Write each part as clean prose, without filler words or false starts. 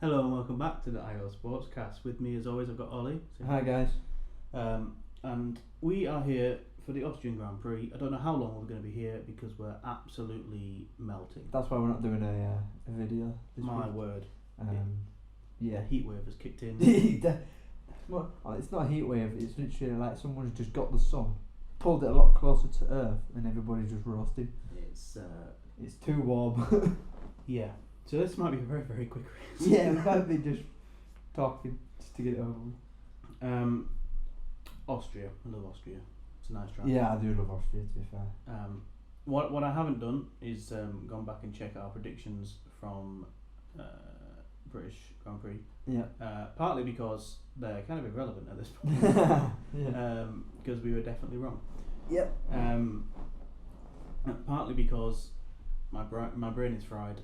Hello and welcome back to the IOSportscast. With me as always I've got Ollie. Hi guys. And we are here for the Austrian Grand Prix. I don't know how long we're going to be here because we're absolutely melting. That's why we're not doing a video this My week. word. Yeah. The heat wave has kicked in. It's not a heat wave, it's literally like someone's just got the sun, pulled it a lot closer to Earth, and everybody's just roasting. It's too warm. Yeah. So this might be a very, very quick race. Yeah, we might be just talking just to get it over with. Austria. I love Austria. It's a nice track. Yeah, I do love Austria, to be fair. What I haven't done is gone back and check our predictions from British Grand Prix. Yeah. Partly because they're kind of irrelevant at this point. Yeah. Because we were definitely wrong. Yep. And partly because my brain is fried.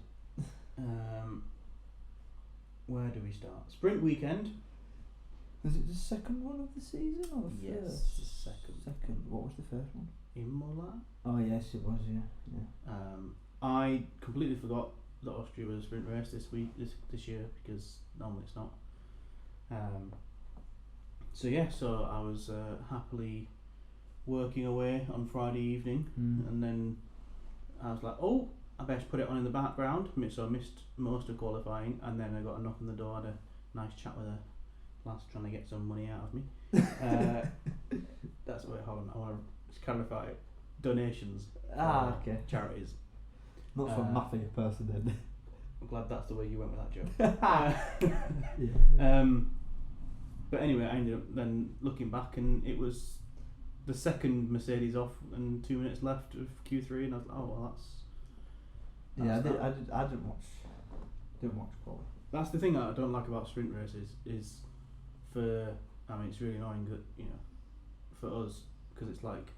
Where do we start? Sprint weekend. Was it the second one of the season or the Yes, first? the second. Second. What was the first one? Imola. Oh yes, it was. Yeah. I completely forgot that Austria was a sprint race this year because normally it's not. So I was happily working away on Friday evening, and then I was like, oh, I best put it on in the background. So I missed most of qualifying, and then I got a knock on the door. I had a nice chat with a lass trying to get some money out of me. That's what I want to clarify. Donations. Okay. Charities. Not some mafia person then. I'm glad that's the way you went with that joke. Yeah. But anyway, I ended up then looking back, and it was the second Mercedes off, and 2 minutes left of Q3, and I was like, oh well, that's Yeah, that. I didn't watch quali. That's the thing that I don't like about sprint races is it's really annoying that, for us, because it's like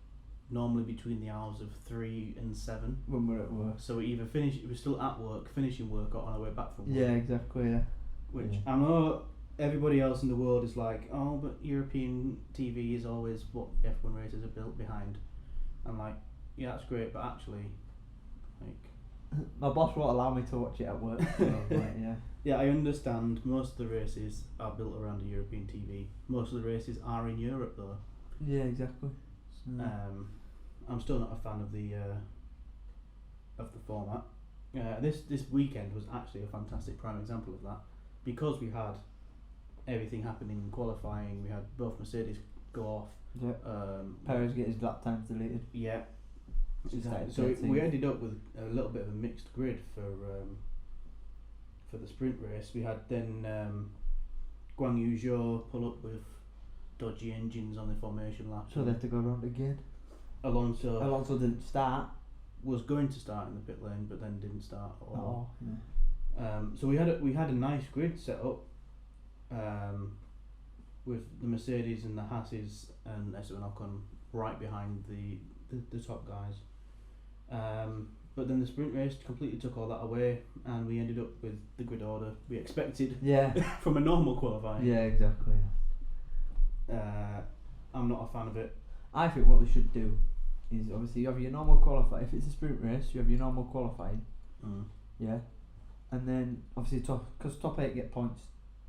normally between the hours of 3 and 7 When we're at work. so we're still at work, finishing work, or on our way back from work. Yeah, exactly. Yeah. Which Yeah. I know everybody else in the world is like, oh, but European TV is always what F1 races are built behind. I'm like, yeah, that's great, but actually, like, My boss won't allow me to watch it at work. So like, yeah. yeah, I understand most of the races are built around a European TV. Most of the races are in Europe though. Yeah, exactly. So, I'm still not a fan of the format. This weekend was actually a fantastic prime example of that, because we had everything happening in qualifying. We had both Mercedes go off. yeah. Perez get his lap times deleted. Yeah. Just Exactly. like So 13th. we ended up with a little bit of a mixed grid for the sprint race. We had then Guan Yu Zhou pull up with dodgy engines on the formation lap. So they had to go around again. Alonso didn't start. was going to start in the pit lane, but then didn't start at all. Oh. Yeah. So we had a nice grid set up with the Mercedes and the Hasses and Esteban Ocon right behind the top guys. But then the sprint race completely took all that away, and we ended up with the grid order we expected Yeah. from a normal qualifying. Yeah, exactly. I'm not a fan of it. I think what they should do is obviously you have your normal qualifying. If it's a sprint race, you have your normal qualifying. Yeah. And then obviously because top 8 get points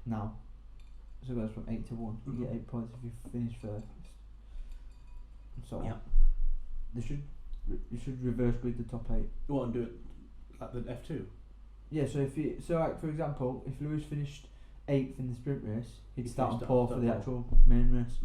now. So it goes from 8 to 1. You get 8 points if you finish first. So Yeah. you should reverse grid the top 8. What, and do it like the F2? Yeah. So like for example, if Lewis finished 8th in the sprint race, he'd He'd start on finish pole top for the pole. actual main race.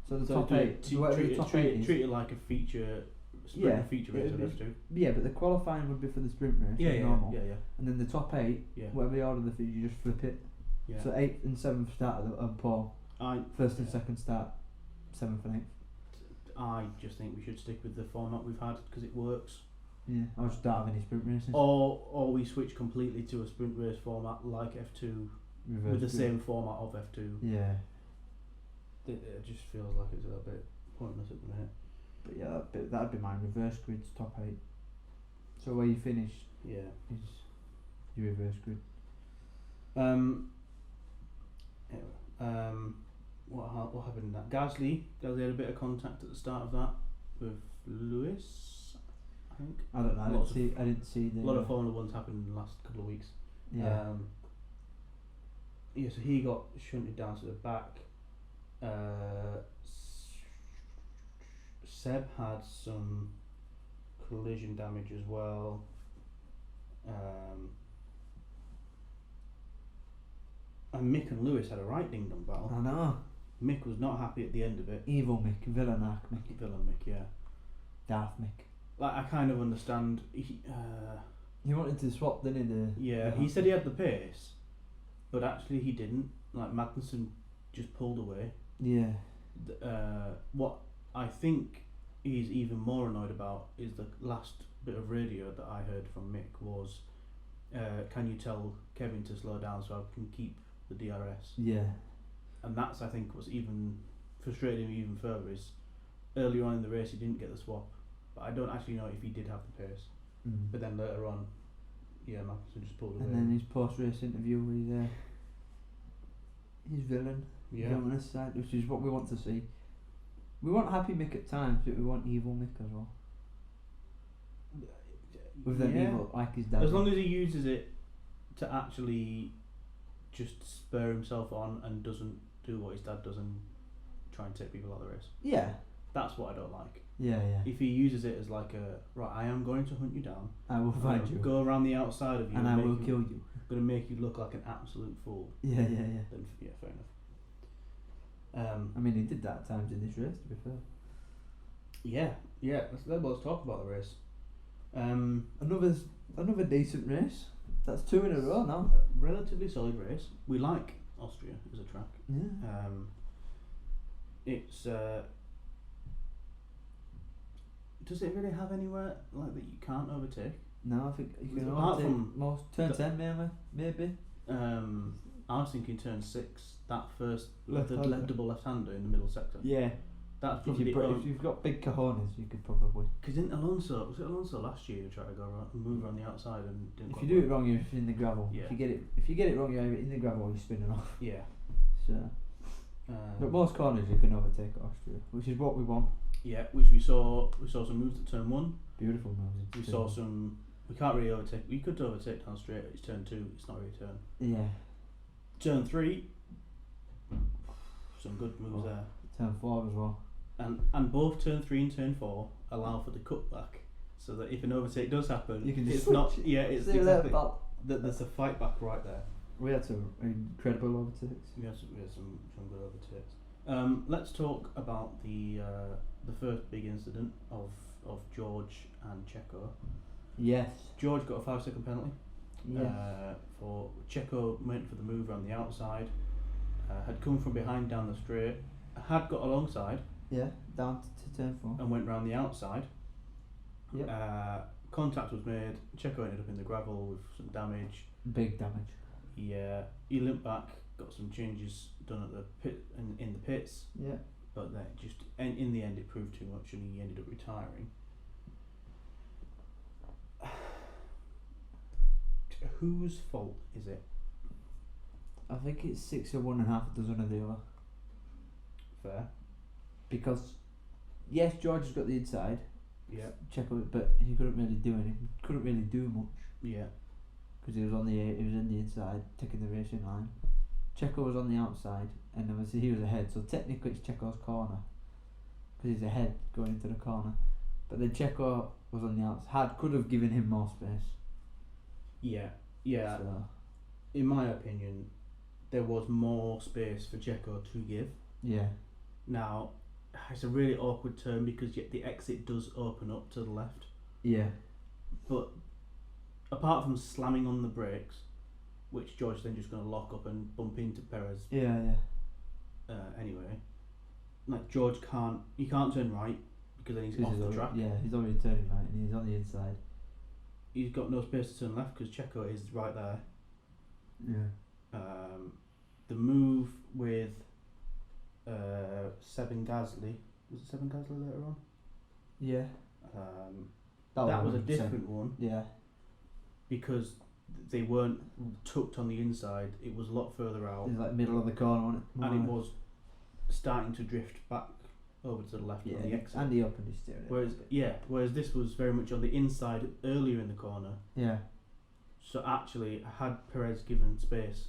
So the top do 8. it- So whatever the top 8 is. treat it like a feature sprint Yeah, feature race of it'd F2. Yeah, but the qualifying would be for the sprint race. Yeah, normal. yeah. And then the top 8, Yeah. whatever the order of the feed, you just flip it. Yeah. So 8th and 7th start on pole. First and yeah. second start 7th and 8th. I just think we should stick with the format we've had because it works. Yeah, I just don't have any sprint races. Or we switch completely to a sprint race format like F2 Reverse with the grid. same format of F2. Yeah, It just feels like it's a little bit pointless at the minute. but yeah, that'd be mine. Reverse grids top 8. So where you finish Yeah. is your reverse grid. Anyway, what happened in that? Gasly had a bit of contact at the start of that with Lewis, I think. I don't know. I didn't see the. A lot of Formula One's happened in the last couple of weeks. Yeah. Yeah, so he got shunted down to the back. Seb had some collision damage as well. And Mick and Lewis had a right ding dong battle. I know. Mick was not happy at the end of it. Evil Mick, villain arc Mick. Villain Mick, yeah. Darth Mick. Like, I kind of understand. He wanted to swap, didn't he? He said he had the pace, but actually he didn't. Like, Magnussen just pulled away. Yeah. What I think he's even more annoyed about is the last bit of radio that I heard from Mick was, can you tell Kevin to slow down so I can keep the DRS? Yeah. And that's, I think, what's even frustrating me even further is earlier on in the race he didn't get the swap, but I don't actually know if he did have the pace. But then later on, Magnussen just pulled away. And then his post-race interview with his villain, villainous side, which is what we want to see. We want happy Mick at times, but we want evil Mick as well. With them evil, like his dad. As long as he uses it to actually just spur himself on and doesn't do what his dad does and try and take people out of the race. Yeah. That's what I don't like. Yeah. If he uses it as like right, I am going to hunt you down. I will find you. Go around the outside of you. And I will kill you. Going to make you look like an absolute fool. Yeah. Then, fair enough. I mean, he did that at times in this race, to be fair. Yeah. Let's talk about the race. Another decent race. That's 2 in a row now. A relatively solid race. We like Austria as a track. Yeah. It's does it really have anywhere like that you can't overtake? No, I think you can Apart overtake from most turn 10 mainly, maybe. I was thinking turn 6, that first double left-hander in the middle sector. Yeah. That's If you've got big cojones, you could probably. Because didn't Alonso last year who tried to go around and move around the outside and didn't. If you do it wrong, you're in the gravel. Yeah. If you get it wrong, you're either in the gravel or you're spinning off. Yeah. So. But most corners you can overtake at Austria, which is what we want. Yeah, which we saw some moves at turn 1. Beautiful moves. We saw some. We can't really overtake. We could overtake down straight. It's turn 2. It's not really a turn. Yeah. Turn 3. Some good moves there. Turn 4 as well. And both turn 3 and turn 4 allow for the cutback, so that if an overtake does happen, you can just it's switch. not. Yeah, it's exactly. That There's a fight back right there. We had some incredible overtakes. We had some good overtakes. Let's talk about the first big incident of George and Checo. Yes. George got a 5-second penalty. Yeah. For Checo went for the move around the outside. Had come from behind down the straight. Had got alongside. Yeah. Down to turn 4. And went round the outside. Yep. Contact was made. Checo ended up in the gravel with some damage. Big damage. He limped back, got some changes done at the pit in the pits. Yeah. But then just in the end it proved too much and he ended up retiring. Whose fault is it? I think it's 6 of one and half a dozen of the other. Fair. Because yes, George has got the inside. Yeah. Checo, but he couldn't really do anything. Couldn't really do much. Yeah. Because he was in the inside, taking the racing line. Checo was on the outside, and obviously he was ahead. So technically, it's Checo's corner, because he's ahead going into the corner. But then Checo was on the outside. Could have given him more space. Yeah. So. In my opinion, there was more space for Checo to give. Yeah. Now, it's a really awkward turn because yet the exit does open up to the left. Yeah. But apart from slamming on the brakes, which George then just going to lock up and bump into Perez. Yeah. Anyway, like George can't turn right because then he's off the track. Yeah, he's already turning right and he's on the inside. He's got no space to turn left because Checo is right there. Yeah. The move with Sebin Gasly, was it Sebin Gasly later on? Yeah. That was a different one. Yeah. Because they weren't tucked on the inside, it was a lot further out. It was like middle of the corner, wasn't it? And it was starting to drift back over to the left on the exit. And he opened his steering. Whereas this was very much on the inside earlier in the corner. Yeah. So actually, had Perez given space,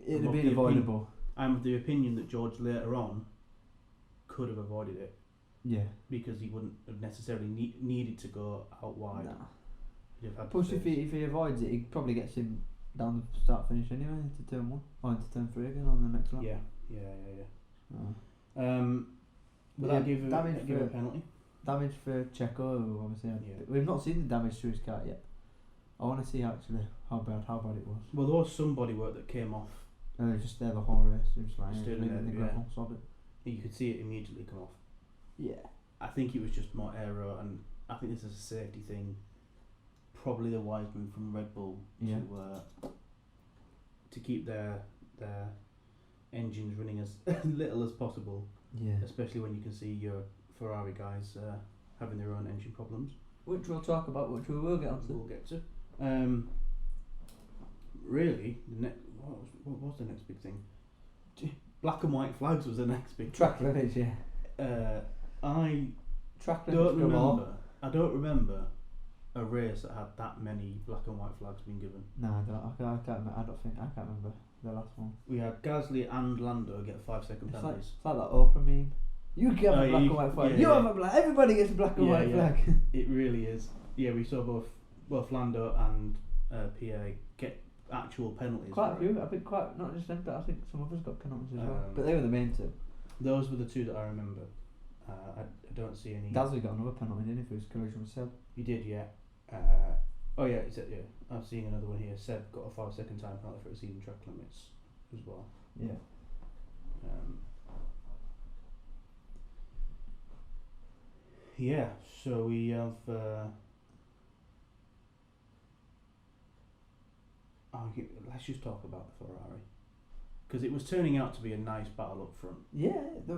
it'd have been avoidable. I'm of the opinion that George later on could have avoided it. Yeah. Because he wouldn't have necessarily needed to go out wide. Nah. He'd have had Plus, to if he avoids it, he probably gets him down the start finish anyway into turn 1 or into turn 3 again on the next lap. Yeah. Oh. Would that give a penalty? Damage for Checo, who obviously we've not seen the damage to his car yet. I want to see actually how bad it was. Well, there was some bodywork that came off. And they were just there the whole race. They were just like Stood in the gravel, sod it. You could see it immediately come off. Yeah. I think it was just more error, and I think this is a safety thing. Probably the wise move from Red Bull to keep their engines running as little as possible. Yeah. Especially when you can see your Ferrari guys having their own engine problems. Which we'll talk about, which we will get onto. We'll get to. Really, what was the next big thing? Black and white flags was the next big track thing. limits, yeah. I don't remember a race that had that many black and white flags being given. No, I can't remember the last one. We had Gasly and Lando get 5-second penalties. It's like that Oprah meme. You get a black and white flag. You have a black. Everybody gets a black and white flag. It really is. Yeah, we saw both Lando and Pierre get actual penalties. Quite a few. I think not just them, but I think some others got penalties as well. But they were the main two. Those were the two that I remember. I don't see any. Gasly got another penalty, didn't he, for his collision with Seb? He did, yeah. I'm seeing another one here. Seb got a 5-second time penalty for exceeding track limits as well. Yeah. Yeah, so we have. Let's just talk about the Ferrari, because it was turning out to be a nice battle up front. Yeah, there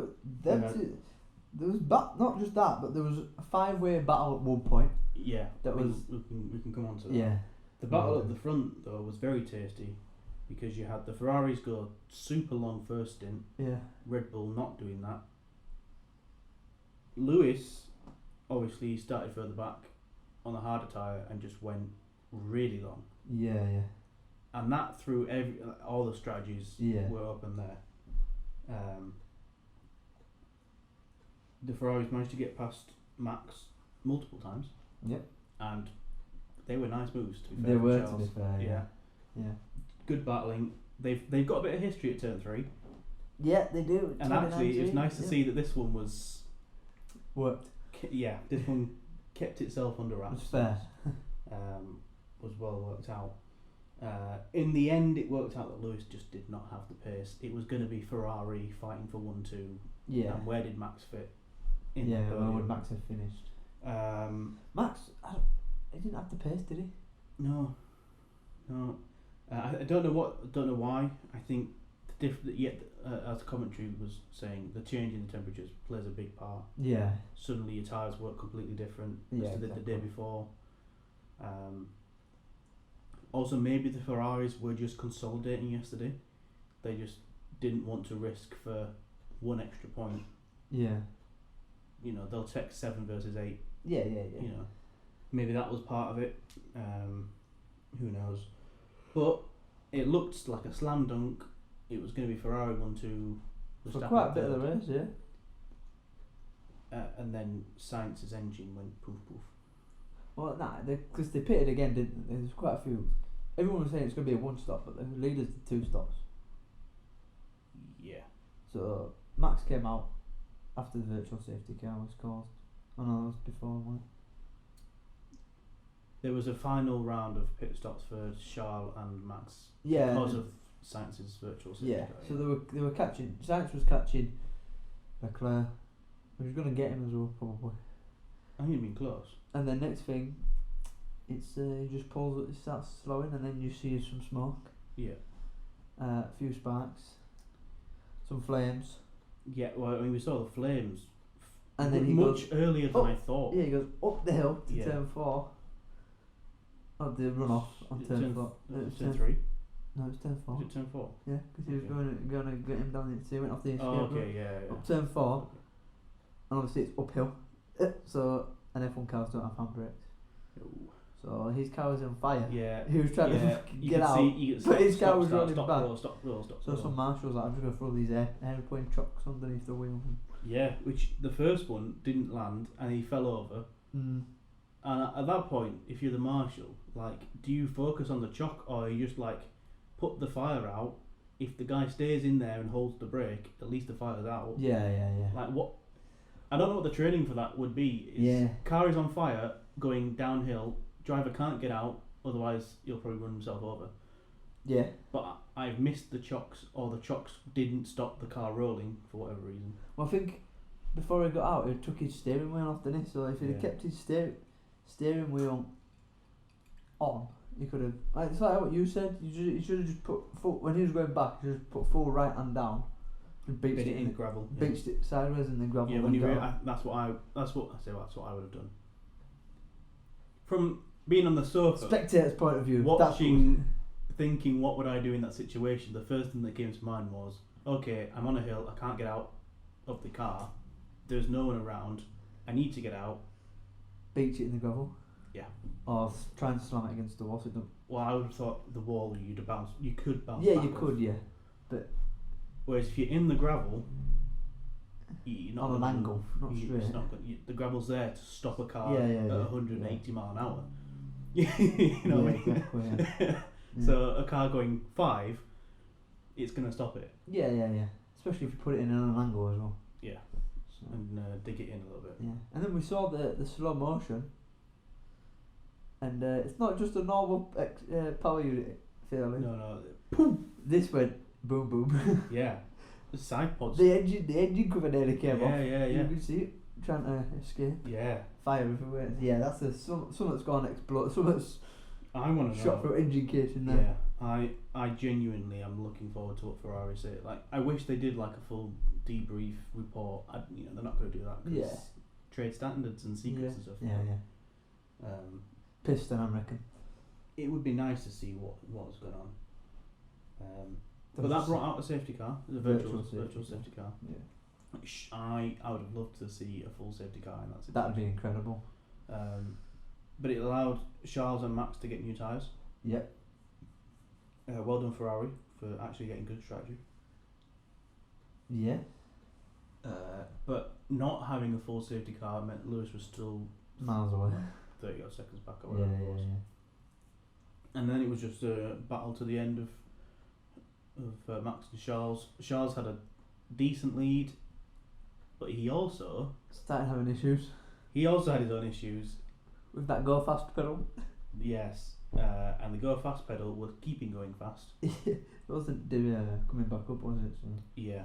was not just that, but there was a 5-way battle at one point. Yeah, we can come on to that. Yeah, the battle at the front though was very tasty, because you had the Ferraris go super long first stint. Yeah. Red Bull not doing that. Lewis, obviously, started further back on the harder tyre and just went really long. Yeah. And that threw all the strategies were up in there. The Ferraris managed to get past Max multiple times. Yep. And they were nice moves, to be fair. They were, Charles. to be fair, yeah. Good battling. They've got a bit of history at turn 3. Yeah, they do. And actually, it was nice to see that this one was worked. Yeah, this one kept itself under wraps. It's fair. Was well worked out. In the end, it worked out that Lewis just did not have the pace. It was going to be Ferrari fighting for 1-2. Yeah. And where did Max fit? Where would Max have finished? Max, he didn't have the pace, did he? No. I don't know why. I think as commentary was saying, the change in the temperatures plays a big part. Yeah. Suddenly your tyres work completely different as they did the day before. Also, maybe the Ferraris were just consolidating yesterday. They just didn't want to risk for one extra point. Yeah. They'll take 7 versus 8. Yeah. Maybe that was part of it. Who knows? But it looked like a slam dunk. It was going to be Ferrari 1-2. For quite a bit of the race, yeah. And then Sainz's engine went poof poof. Well, because they pitted again, didn't they? There's quite a few. Everyone was saying it's going to be a 1-stop, but the leaders did 2 stops. Yeah. So Max came out after the virtual safety car was caused. Oh no, that was before, wasn't it? There was a final round of pit stops for Charles and Max. Yeah. Because of Sainz's virtual safety car. So they were catching. Sainz was catching Leclerc. He was going to get him as well, probably. I think it'd been close. And then next thing, it's he just pulls it, starts slowing, and then you see some smoke. Yeah. A few sparks, some flames. Yeah, well, I mean, we saw the flames. And then he much goes earlier than I thought. Yeah, he goes up the hill to turn 4. Oh, the runoff on turn 4. Turn 3? No, it's turn 4. Was it turn 4? Yeah, because he was going to get him down. So he went off the escape route. Yeah. Up turn 4, and obviously it's uphill. So and F1 cars don't have handbrakes. Ooh. So his car was on fire. Yeah. He was trying to fucking You get could out. see, you could but his stop, car was stop, rolling stop, back. roll, stop, roll, stop, So roll. some marshals like, I'm just going to throw these airplane chocks underneath the wheel. Yeah, which the first one didn't land and he fell over. Mm. And at that point, if you're the marshal, like, do you focus on the chock or you just like put the fire out? If the guy stays in there and holds the brake, at least the fire's out. Yeah. Like what? I don't know what the training for that would be. Car is on fire, going downhill. Driver can't get out, otherwise he'll probably run himself over. Yeah. But I've missed the chocks, or the chocks didn't stop the car rolling for whatever reason. Well, I think before he got out, he took his steering wheel off, didn't he? So if he'd have kept his steering wheel on, he could have. Like, it's like what you said. You should have just put full, when he was going back. You just put full right hand down, and beached it in the gravel. Beached it sideways in the gravel. Yeah, when you that's what I would have done. From being on the sofa, spectator's point of view, watching, thinking, what would I do in that situation? The first thing that came to mind was, okay, I'm on a hill. I can't get out of the car. There's no one around. I need to get out. Beach it in the gravel. Yeah. Or try and slam it against the wall. So well, I would have thought the wall you'd bounce. You could bounce. Yeah, backwards. you could. Yeah, but whereas if you're in the gravel, you're not on an angle, not straight. It's not, the gravel's there to stop a car at 180 mile an hour. You know what I mean? Exactly, yeah. So a car going 5, it's going to stop it. Yeah. Especially if you put it in an angle as well. Yeah. So. And dig it in a little bit. Yeah. And then we saw the slow motion. And it's not just a normal power unit feeling. No. Boom! This went boom boom. Yeah. The side pods. The engine cover nearly came off. Yeah. You can see it trying to escape. Yeah. Fire everywhere. Yeah, that's some that's gone explode. Some that's I want to shot through engine casing there. Yeah. I genuinely am looking forward to what Ferrari say. Like, I wish they did like a full debrief report. They're not going to do that because trade standards and secrets and stuff. Yeah. Piston, I reckon. It would be nice to see what's going on. But that brought out a safety car, a virtual safety car. Yeah. I would have loved to see a full safety car in that situation. That'd be incredible. But it allowed Charles and Max to get new tyres. Yep. Well done Ferrari for actually getting good strategy. Yeah. But not having a full safety car meant Lewis was still miles away. 30 odd seconds back or whatever it was. Yeah. And then it was just a battle to the end of Max and Charles. Charles had a decent lead, but he also started having issues. He also had his own issues with that go fast pedal. Yes, and the go fast pedal was keeping going fast. It wasn't coming back up, was it? So. Yeah.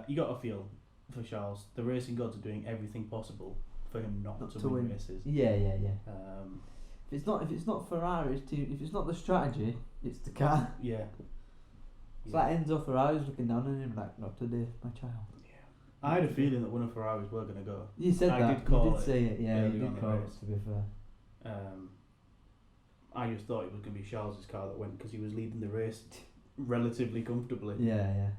You got to feel for Charles. The racing gods are doing everything possible for him not to win races. Yeah. If it's not Ferrari's team, if it's not the strategy, it's the car. Yeah. It's like Enzo Ferrari's looking down on him like, not today, my child. Yeah. I had a feeling that one of Ferraris were going to go. You said that. You did say it. Yeah, you did call it. To be fair. I just thought it was going to be Charles' car that went because he was leading the race relatively comfortably. Yeah.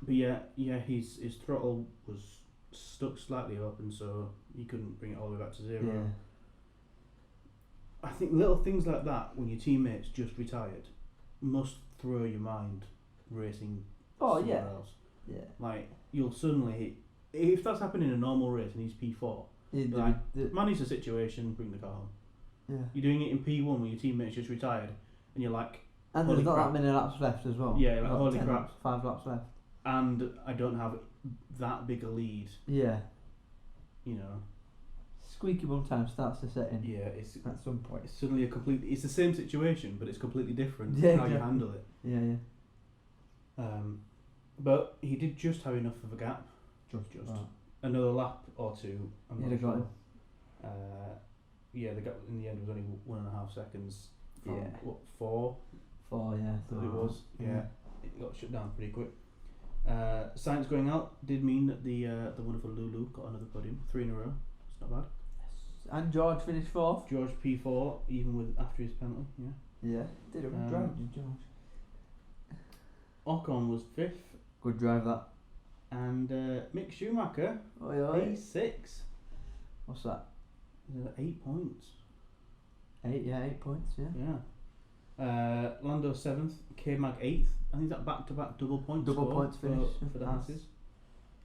But yeah, his throttle was stuck slightly up, and so he couldn't bring it all the way back to 0. Yeah. I think little things like that, when your teammates just retired, must throw your mind racing somewhere else. Yeah. Like, you'll suddenly, if that's happening in a normal race and he's P4, manage the situation, bring the car home. Yeah. You're doing it in P1 when your teammates just retired, and you're like, and there's not that many laps left as well. Yeah, like, holy crap. Laps, 5 laps left. And I don't have that big a lead. Yeah. You know. Squeaky bum time starts to set in. Yeah, it's at some point. It's suddenly it's the same situation, but it's completely different how you handle it. Yeah. But he did just have enough of a gap. Just. Another lap or two. I'm not sure. Got him. The gap in the end was only 1.5 seconds. From, what, 4? 4, yeah. So it was. Yeah. It got shut down pretty quick. Sainz going out did mean that the wonderful Lulu got another podium, 3 in a row. It's not bad. Yes. And George finished 4th. George P4, even with after his penalty. Yeah. Did a good drive, did George. Ocon was 5th. Good drive that. And Mick Schumacher, P6. What's that? 8 points. 8 points, yeah. Yeah. Lando 7th, K-Mag 8th. I think that back-to-back double points finish for the Hasses.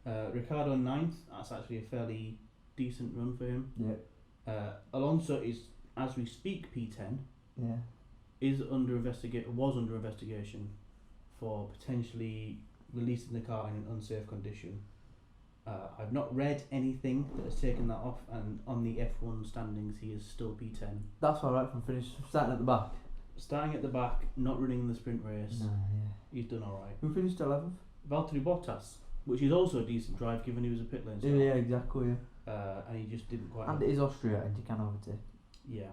Ricciardo 9th. That's actually a fairly decent run for him. Yeah. Alonso is, as we speak, P10. Yeah. Was under investigation for potentially releasing the car in an unsafe condition. I've not read anything that has taken that off, and on the F1 standings he is still P10. That's alright from starting at the back. Starting at the back, not running the sprint race. No, yeah. He's done alright. Who finished 11th? Valtteri Bottas, which is also a decent drive given he was a pit lane start. Yeah, exactly, and he just didn't quite. And it is Austria and you can overtake. Yeah.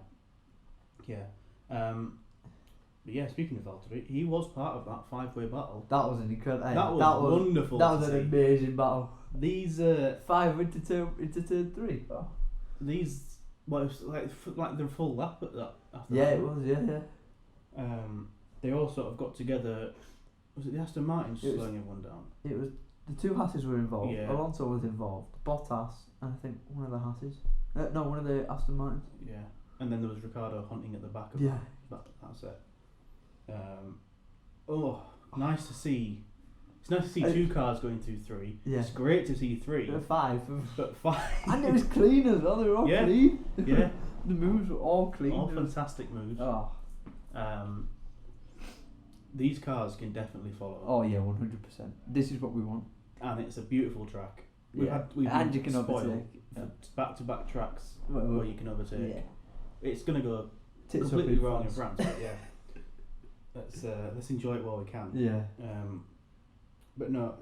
But yeah, speaking of Valtteri, he was part of that 5-way battle. That was an incredible. That was wonderful. That was an amazing battle. These 5 into turn 3. Oh. These it was like the full lap at that. After yeah, that. it was. Yeah. They all sort of got together. Was it the Aston Martin slowing everyone down? It was the two Hasses were involved. Yeah. Alonso was involved. Bottas and I think one of the Hasses. No, one of the Aston Martins. Yeah, and then there was Ricciardo hunting at the back of that's it. Nice to see. It's nice to see 2 cars going through 3. Yeah. It's great to see 3. 5. But 5. And it was clean as well. They were all clean. Yeah. The moves were all clean. All fantastic moves. Oh. These cars can definitely follow. Oh yeah, 100%. This is what we want. And it's a beautiful track. We've and you can overtake. Back-to-back tracks where you can overtake. Yeah. It's going to go completely wrong in France, but yeah. Let's enjoy it while we can. Yeah. But no,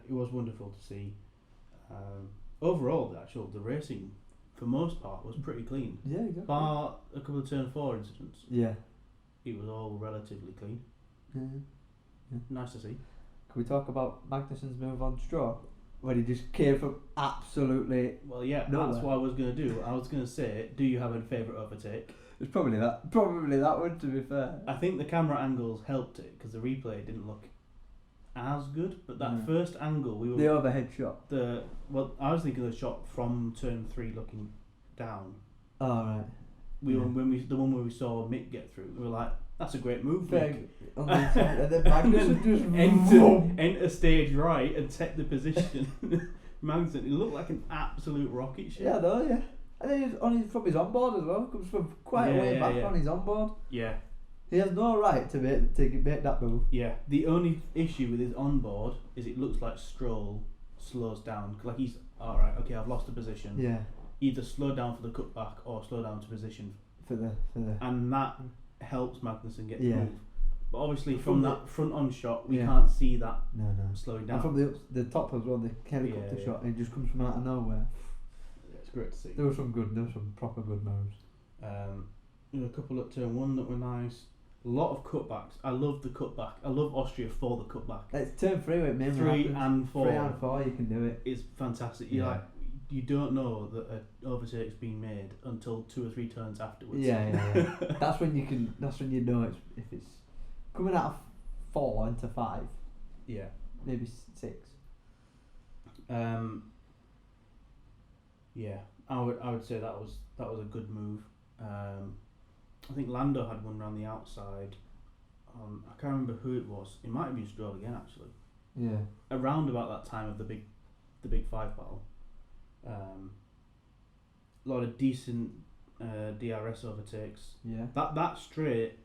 it was wonderful to see. Overall, the racing, for most part, was pretty clean. Yeah, exactly. Bar a couple of turn 4 incidents. Yeah. It was all relatively clean. Yeah. Nice to see. Can we talk about Magnussen's move on Stroll? When he just came from absolutely nowhere. That's what I was going to do. I was going to say, do you have a favourite overtake? It's probably that one, to be fair. I think the camera angles helped it because the replay didn't look as good, but that first angle the overhead shot. I was thinking of the shot from turn 3 looking down. Oh right. The one where we saw Mick get through, we were like, that's a great move, Mick. On the inside, and then Magnussen just enter stage right and take the position. Magnussen, he looked like an absolute rocket ship. Yeah, though, yeah. And then he's from his onboard as well. Comes from quite a way back on his onboard. Yeah. He has no right to make that move. Yeah. The only issue with his onboard is it looks like Stroll slows down. Like he's alright. Okay, I've lost a position. Yeah. Either slow down for the cutback or slow down to position for the. And that helps Magnussen get the move. But obviously, but from that front on shot, we can't see that slowing down. And from the top as well, the helicopter shot, it just comes from out of nowhere. It's great to see. There were some proper good moves. A couple at turn 1 that were nice. A lot of cutbacks. I love the cutback. I love Austria for the cutback. It's turn 3 with me. 3 and 4. 3 and 4, you can do it. It's fantastic. You don't know that an overtake's been made until 2 or 3 turns afterwards. Yeah. That's when you know if it's coming out of 4 into 5. Yeah. Maybe 6. Yeah, I would say that was a good move. I think Lando had one around the outside. I can't remember who it was. It might have been Stroll again, actually. Yeah. Around about that time of the big 5 battle. A lot of decent DRS overtakes. Yeah. That straight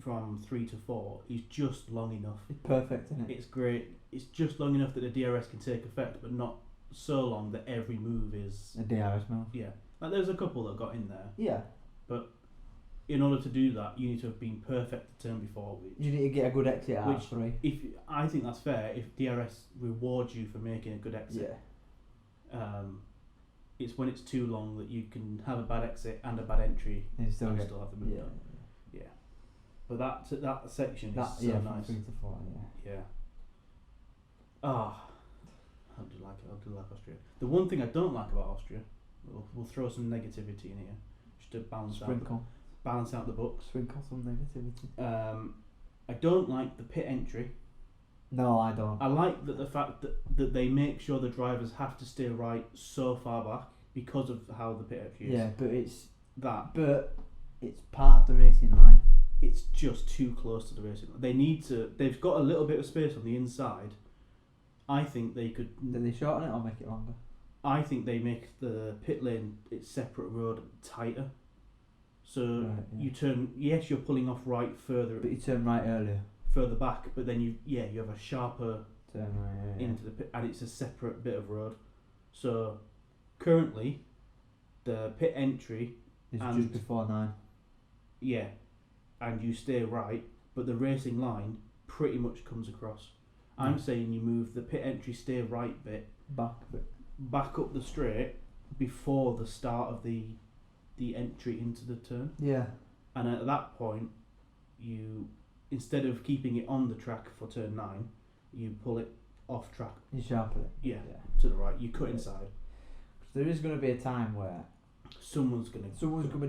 from 3 to 4 is just long enough. It's perfect, isn't it? It's great. It's just long enough that the DRS can take effect, but not so long that every move is a DRS move. Yeah. Like there's a couple that got in there. Yeah. But in order to do that, you need to have been perfect the turn before. You need to get a good exit out of 3. I think that's fair. If DRS rewards you for making a good exit. Yeah. It's when it's too long that you can have a bad exit and a bad entry and still have the move done. Yeah. But that section is so nice. 3 to 4, yeah. I do like Austria. The one thing I don't like about Austria, we'll throw some negativity in here, just to balance out the books. Sprinkle some negativity. I don't like the pit entry No, I don't. I like the fact that they make sure the drivers have to stay right so far back because of how the pit entry is. Yeah, but it's part of the racing line. It's just too close to the racing line. They've got a little bit of space on the inside. I think they could. Do they shorten it or make it longer? I think they make the pit lane its separate road tighter. So you turn. Yes, you're pulling off right further. But you turn right earlier. Further back, but then you have a sharper turn right into the pit, and it's a separate bit of road. So currently, the pit entry is just before 9. Yeah, and you stay right, but the racing line pretty much comes across. I'm saying you move the pit entry stay right bit back up the straight before the start of the entry into the turn. Yeah. And at that point, you, instead of keeping it on the track for turn 9, you pull it off track. You sharpen it. Yeah. To the right. You cut inside. There is going to be a time where someone's coming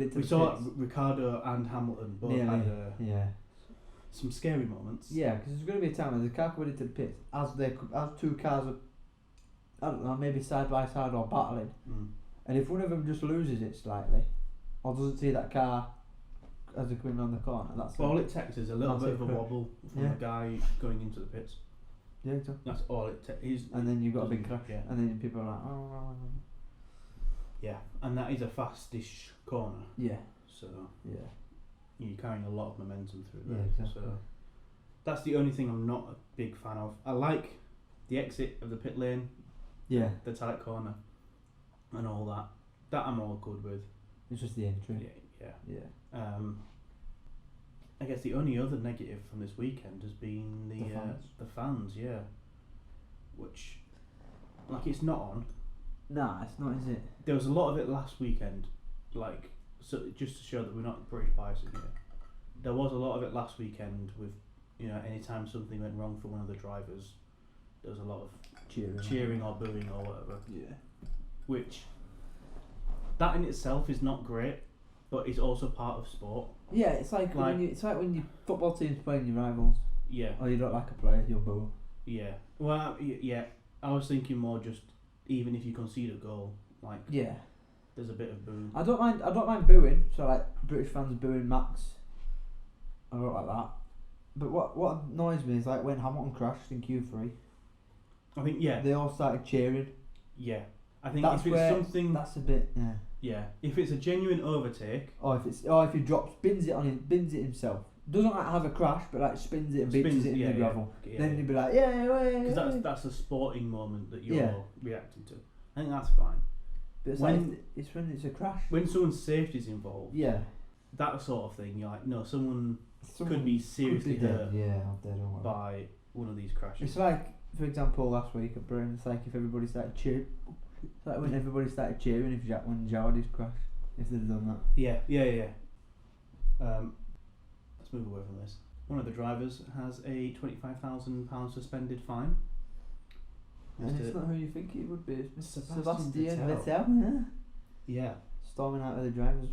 into we saw Ricciardo and Hamilton both had some scary moments. Yeah, because there's going to be a time where the car coming into the pits as two cars are, I don't know, maybe side by side or battling, and if one of them just loses it slightly or doesn't see that car as they're coming around the corner, that's all it takes is a little bit of a wobble from the guy going into the pits. Yeah, exactly. That's all it takes. And then you've got a big crash, and then people are like, oh. Yeah, and that is a fast-ish corner. Yeah. So you're carrying a lot of momentum through there. Yeah, exactly. So that's the only thing I'm not a big fan of. I like the exit of the pit lane. Yeah. The tight corner and all that. That I'm all good with. It's just the entry. Yeah. I guess the only other negative from this weekend has been the fans. Yeah. Which, it's not on. Nah, it's not, is it? There was a lot of it last weekend, so just to show that we're not British biasing here. There was a lot of it last weekend with, anytime something went wrong for one of the drivers, there was a lot of cheering or booing or whatever. Yeah. Which, that in itself is not great, but it's also part of sport. Yeah, it's like when your football team's playing your rivals. Yeah. Or you don't like a player, you'll boo. Yeah. Well, yeah. I was thinking more just, even if you concede a goal, there's a bit of boo. I don't mind booing. So British fans booing Max. I don't like that. But what annoys me is when Hamilton crashed in Q3. I think they all started cheering. Yeah, I think if it's something that's a bit yeah. If it's a genuine overtake, or if he drops, spins it himself. Doesn't have a crash, but spins it and beats it in the gravel. Then you'd be like, because that's a sporting moment that you're reacting to. I think that's fine. But it's when it's a crash. When someone's safety is involved. Yeah. That sort of thing. You're like, no, someone could be seriously hurt. By one of these crashes. It's for example, last week at Britain, it's if everybody started cheering. It's when everybody started cheering when Jawadi's crashed. If they'd done that. Yeah. Let's move away from this. One of the drivers has a £25,000 suspended fine. And it's not who you think it would be. It's Sebastian Vettel. Yeah. Storming out of the drivers'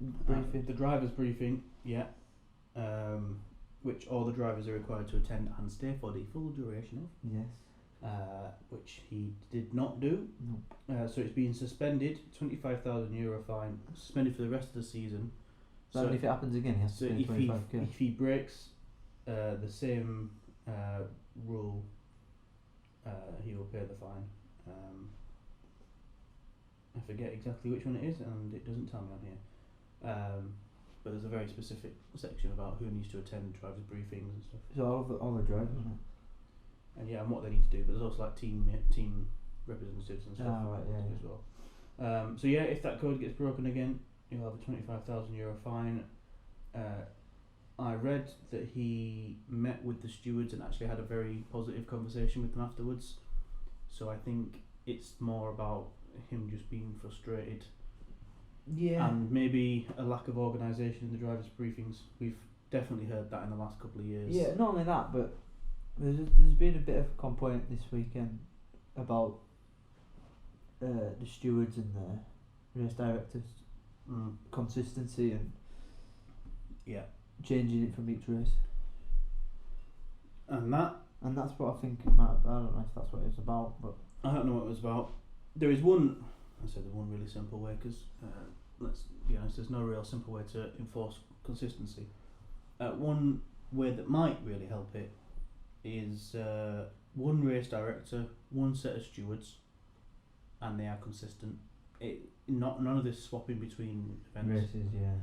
briefing. The drivers' briefing, which all the drivers are required to attend and stay for the full duration of. Yes. Which he did not do. Nope. So it's been suspended, €25,000 fine, suspended for the rest of the season. So if it happens again, he has to pay 25k. If he breaks the same rule, he will pay the fine. I forget exactly which one it is, and it doesn't tell me on here. But there's a very specific section about who needs to attend drivers' briefings and stuff. So all the drivers, isn't it? And what they need to do, but there's also team representatives and stuff as well. So if that code gets broken again, you'll have a €25,000 fine. I read that he met with the stewards and actually had a very positive conversation with them afterwards. So I think it's more about him just being frustrated. Yeah. And maybe a lack of organisation in the drivers' briefings. We've definitely heard that in the last couple of years. Yeah, not only that, but there's been a bit of a complaint this weekend about the stewards and the race directors' consistency and changing it from each race. And that's what I think it might. I don't know if that's what it was about, but I don't know what it was about. There is one. I said the one really simple way because let's be honest, there's no real simple way to enforce consistency. One way that might really help it is one race director, one set of stewards, and they are consistent. None of this swapping between events. races, yeah.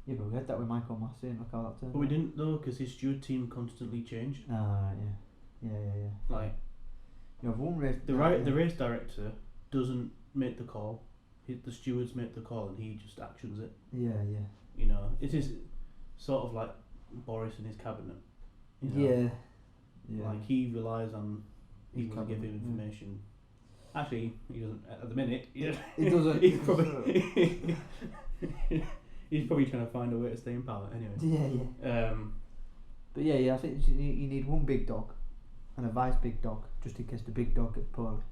Yeah, but we had that with Michael Massey and look how that turned But we out. didn't though, because his steward team constantly changed. Ah, yeah. Like You have one race. the race director doesn't make the call. The stewards make the call, and he just actions it. Yeah. You know, it is sort of like Boris and his cabinet. You know? Yeah. Like he relies on His people to give him cabinet, information. Actually, he doesn't at the minute. Yeah, He doesn't. he's probably he's probably trying to find a way to stay in power. Anyway. Yeah. But yeah, I think you need one big dog and a vice big dog, just in case the big dog gets poorly.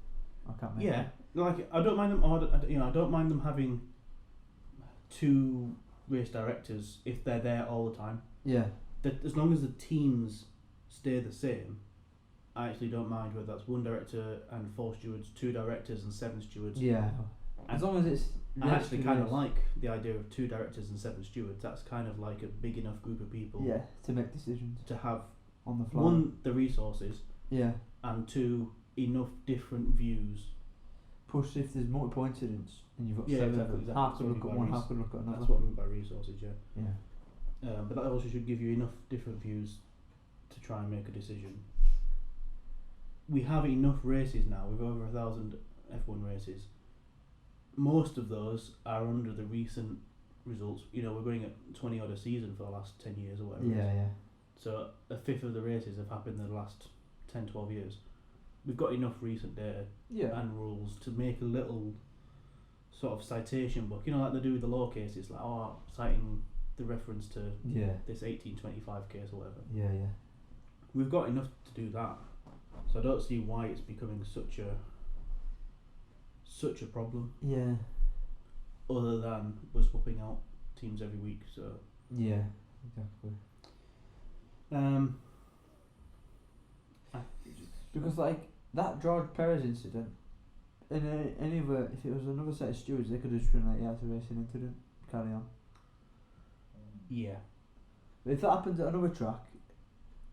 I can't make Yeah, it. like I don't mind them. I don't mind them having two race directors if they're there all the time. Yeah. That as long as the teams stay the same, I actually don't mind whether that's one director and 4 stewards, 2 directors and 7 stewards. Yeah. As long as it's. I actually kind of like the idea of 2 directors and 7 stewards. That's kind of like a big enough group of people. Yeah, to make decisions To have on the fly. 1, the resources, Yeah. and 2, enough different views. Plus, if there's multiple incidents and you've got Yeah, 7 exactly, of them, exactly. half That's could what look we at mean one, by half could look at another. That's what I mean by resources, yeah. Yeah. But that also should give you enough different views to try and make a decision. We have enough races now. We've over 1,000 F1 races. Most of those are under the recent results. You know, we're going at 20 odd a season for the last 10 years or whatever. Yeah. So a fifth of the races have happened in the last 10, 12 years. We've got enough recent data Yeah. and rules to make a little sort of citation book. You know, like they do with the law cases, like citing the reference to Yeah. this 1825 case or whatever. Yeah. We've got enough to do that, so I don't see why it's becoming such a problem. Yeah. Other than we're swapping out teams every week, so Yeah. Exactly. Because like that George Perez incident, if it was another set of stewards, they could have just been like, yeah, it's a racing incident, carry on. Yeah. But if that happens at another track,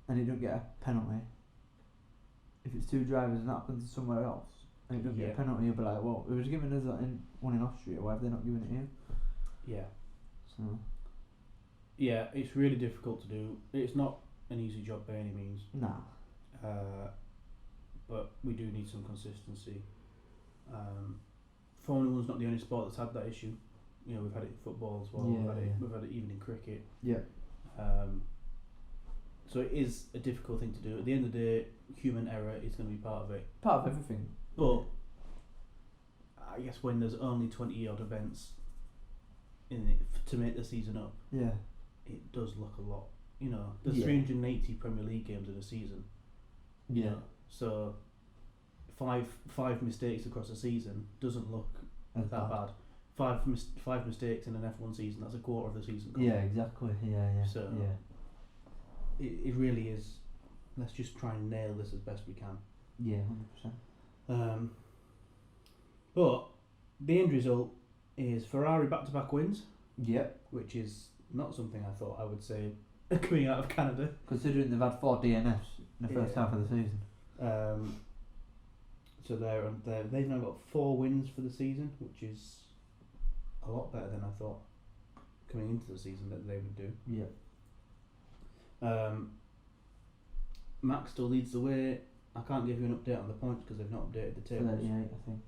and it don't get a penalty, if it's 2 drivers and that happens somewhere else, and it don't get a penalty, you'll be like, well, it was given us that one in Austria, why have they not given it here? Yeah. So. Yeah, it's really difficult to do. It's not an easy job by any means. Nah. But we do need some consistency. Formula 1's not the only sport that's had that issue. You know, we've had it in football as well. We've had it even in cricket. Yeah. So it is a difficult thing to do. At the end of the day, human error is going to be part of it. Part of everything. But I guess when there's only 20 odd events in it to make the season up, Yeah. it does look a lot. You know, there's Yeah. 380 Premier League games in a season. You Yeah. know, so five mistakes across a season doesn't look That's that bad. Five mistakes in an F1 season, that's a quarter of the season. Yeah, exactly. Yeah. So it really is. Let's just try and nail this as best we can. Yeah, 100%. But the end result is Ferrari back-to-back wins. Yep. Which is not something I thought I would say coming out of Canada. Considering they've had 4 DNFs in the first half of the season. So they've now got 4 wins for the season, which is a lot better than I thought coming into the season that they would do. Yeah. Max still leads the way. I can't give you an update on the points because they've not updated the tables. 38, I think.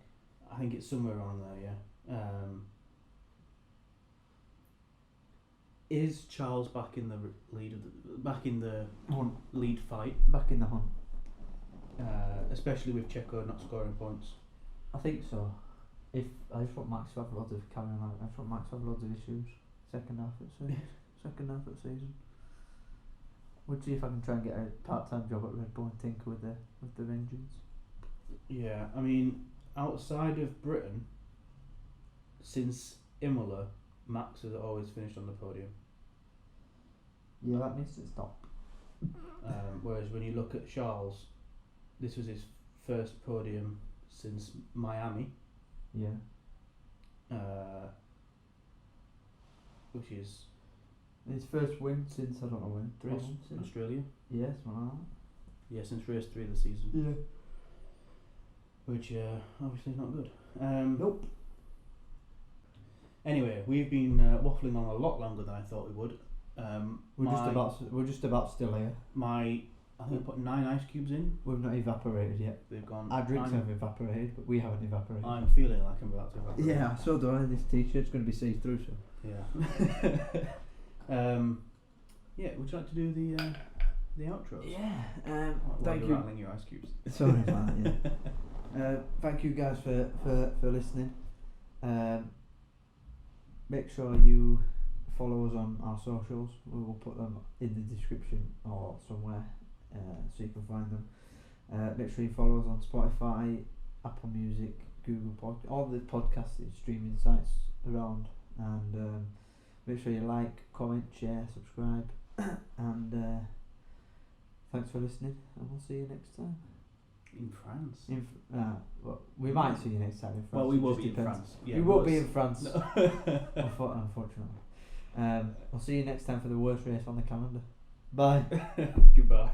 I think it's somewhere around there, yeah. Is Charles back in the lead fight? Back in the hunt. Especially with Checo not scoring points. I think so. I just want Max to have loads of carrying on. I just want Max to have loads of issues. Second half of the season. We'll see if I can try and get a part-time job at Red Bull and tinker with their engines. Yeah, I mean, outside of Britain, since Imola, Max has always finished on the podium. Yeah, that needs to stop. Whereas when you look at Charles, this was his first podium since Miami. Yeah. Which is His first win since, I don't know when, 3 months? Australia. Yeah, something like that. Yeah, since race 3 of the season. Yeah. Which obviously is not good. Nope. Anyway, we've been waffling on a lot longer than I thought we would. We're just about still here. I think I put 9 ice cubes in. We've not evaporated yet. They've gone. Our drinks have evaporated, but we haven't evaporated. I'm feeling like I'm about to evaporate. Yeah, so do I. This t-shirt's going to be see-through, so. Yeah. Yeah, would you like to do the outros? Yeah. While Thank you're you. rattling your ice cubes. Sorry about that. Yeah. Thank you guys for listening. Make sure you follow us on our socials. We will put them in the description or somewhere so you can find them. Make sure you follow us on Spotify, Apple Music, Google Podcast, all the podcasting streaming sites around, and make sure you like, comment, share, subscribe, and thanks for listening, and we'll see you next time. In France? Well, we might see you next time in France. Well, we will be in France. Yeah, we won't be in France, unfortunately. We'll see you next time for the worst race on the calendar. Bye. Goodbye.